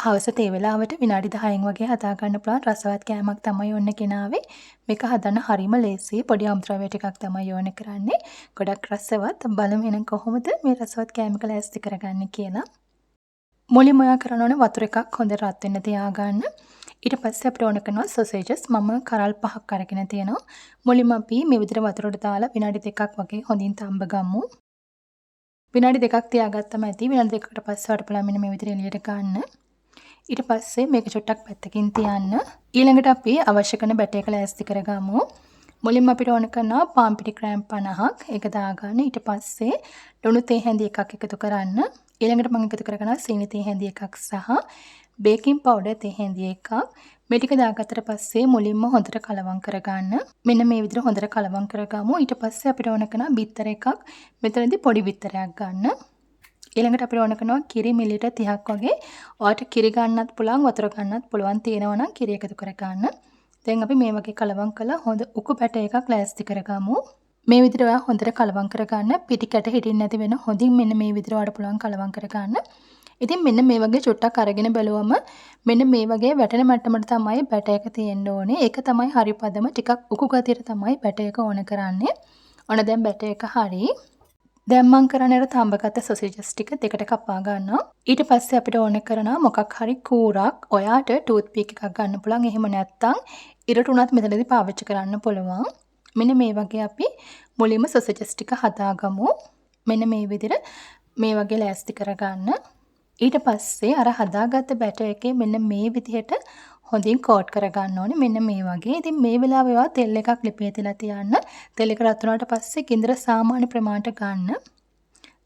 හවස තේ වෙලාවට විනාඩි 10න් වගේ හදා ගන්න පුළුවන් රසවත් කෑමක් තමයි ඔන්න ගෙනාවේ. මේක හදන්න හරිම ලේසියි. පොඩි අමුද්‍රව්‍ය ටිකක් තමයි ඕන කරන්නේ. ගොඩක් රසවත්. බලමු එහෙනම් කොහොමද මේ රසවත් කෑමක ලෑස්ති කරගන්නේ කියලා. මුලින්ම ඔයා කරන්න ඕනේ වතුර එකක් හොඳට රත් වෙන්න තියාගන්න. ඊට පස්සේ අපිට ඕන කරනවා සොසේජස්. මම කරල් 5ක් අරගෙන තියෙනවා. මුලින්ම අපි මේ විදිහට වතුරට දාලා විනාඩි 2ක් වගේ හොඳින් තම්බ ගමු. විනාඩි 2ක් තියාගත්තම ඇති. විනාඩි 2කට පස්සේ වටපලා මෙන්න මේ විදිහට එළියට ගන්න. ඊට පස්සේ මේක චුට්ටක් පැත්තකින් තියන්න. ඊළඟට අපි අවශ්‍ය කරන බැටර් එක ලෑස්ති කරගමු. මුලින්ම අපිට ඕන කරනවා පාන් පිටි ග්‍රෑම් 50ක්. ඒක දාගන්න. ඊට පස්සේ ලුණු තේ හැඳි එකක් එකතු කරන්න. ඊළඟට මම එකතු කරගන්නවා සීනි තේ හැඳි එකක් සහ බේකින් පවුඩර් තේ හැඳි එකක්. මේ ටික දාගත්තට පස්සේ මුලින්ම හොඳට කලවම් කරගන්න. මෙන්න මේ විදිහට හොඳට කලවම් කරගමු. ඊට පස්සේ අපිට ඕන කරනවා බිත්තර එකක්. මෙතනදී පොඩි බිත්තරයක් ගන්න. ඊළඟට අපිට ඕන කරනවා කිරි මිලිලීටර් 30ක් වගේ. ඔයාලට කිරි ගන්නත් පුළුවන් වතුර ගන්නත් පුළුවන් තියෙනවා නම් කිරි එකතු කර ගන්න. දැන් අපි මේ වගේ කලවම් කළා හොඳ උකු පැට එකක් ලෑස්ති කරගමු. මේ විදිහට ඔයා හොඳට කලවම් කරගන්න. පිටි කැට හිටින්න නැති වෙන හොඳින් මෙන්න මේ විදිහට ඔයාලට පුළුවන් කලවම් කරගන්න. ඉතින් මෙන්න මේ වගේ චුට්ටක් අරගෙන බැලුවම මෙන්න මේ වගේ වැටෙන මට්ටමට තමයි බැට එක තියෙන්න ඕනේ. ඒක තමයි හරි පදම. ටිකක් උකු ගතියට තමයි බැට එක ඕන කරන්නේ. ඔන්න දැන් බැට එක හරි. දැන් මම කරන්නේ අර තඹගත සොසේජස් ටික දෙකට කපා ගන්නවා. ඊට පස්සේ අපිට ඕන කරනවා මොකක් හරි කූරක්. ඔයාට ටූත් පික් එකක් ගන්න පුළුවන්. එහෙම නැත්නම් ඉරට උනත් මෙතනදී පාවිච්චි කරන්න පුළුවන්. මෙන්න මේ වගේ අපි මුලින්ම සොසේජස් ටික හදාගමු. මෙන්න මේ විදිහට මේ වගේ ලෑස්ති කරගන්න. ඊට පස්සේ අර හදාගත්ත බැටර් එකේ මෙන්න මේ විදිහට හොඳින් කෝට් කරගන්න ඕනේ. මෙන්න මේ වගේ. ඉතින් මේ වෙලාවේ ඔයා තෙල් එකක් ලිපේ තියලා තියන්න. තෙල් එක රත් වුණාට පස්සේ ගින්දර සාමාන්‍ය ප්‍රමාණයට ගන්න.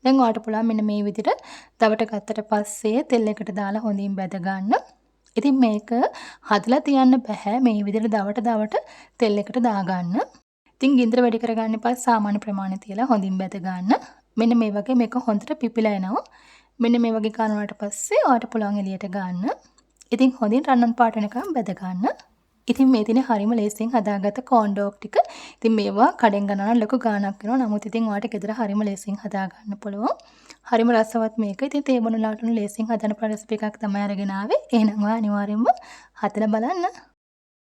දැන් ඔයාලට පුළුවන් මෙන්න මේ විදිහට දවට ගත්තට පස්සේ තෙල් එකට දාලා හොඳින් බැද ගන්න. ඉතින් මේක හදලා තියන්න බෑ. මේ විදිහට දවට තෙල් එකට දාගන්න. ඉතින් ගින්දර වැඩි කරගන්න එපා. සාමාන්‍ය ප්‍රමාණය තියලා හොඳින් බැද ගන්න. මෙන්න මේ වගේ මේක හොඳට පිපිලා එනවා. මෙන්න මේ වගේ කරනාට පස්සේ ඔයාලට පුළුවන් එළියට ගන්න. ඉතින් හොඳින් රන්නන් පාට වෙනකම් බැද ගන්න. ඉතින් මේ දිනේ හරිම ලේසියෙන් හදාගත්ත කෝන් ඩොග් ටික. ඉතින් මේවා කඩෙන් ගන්න ලොකු ගාණක් වෙනවා. නමුත් ඉතින් ඔයාලට ගෙදර හරිම ලේසියෙන් හදා ගන්න පුළුවන්. හරිම රසවත් මේක. ඉතින් තේ බොන ලාටුන ලේසියෙන් හදන රෙසිපි එකක් තමයි අරගෙන ආවේ. එහෙනම් ඔයා අනිවාර්යෙන්ම හදලා බලන්න.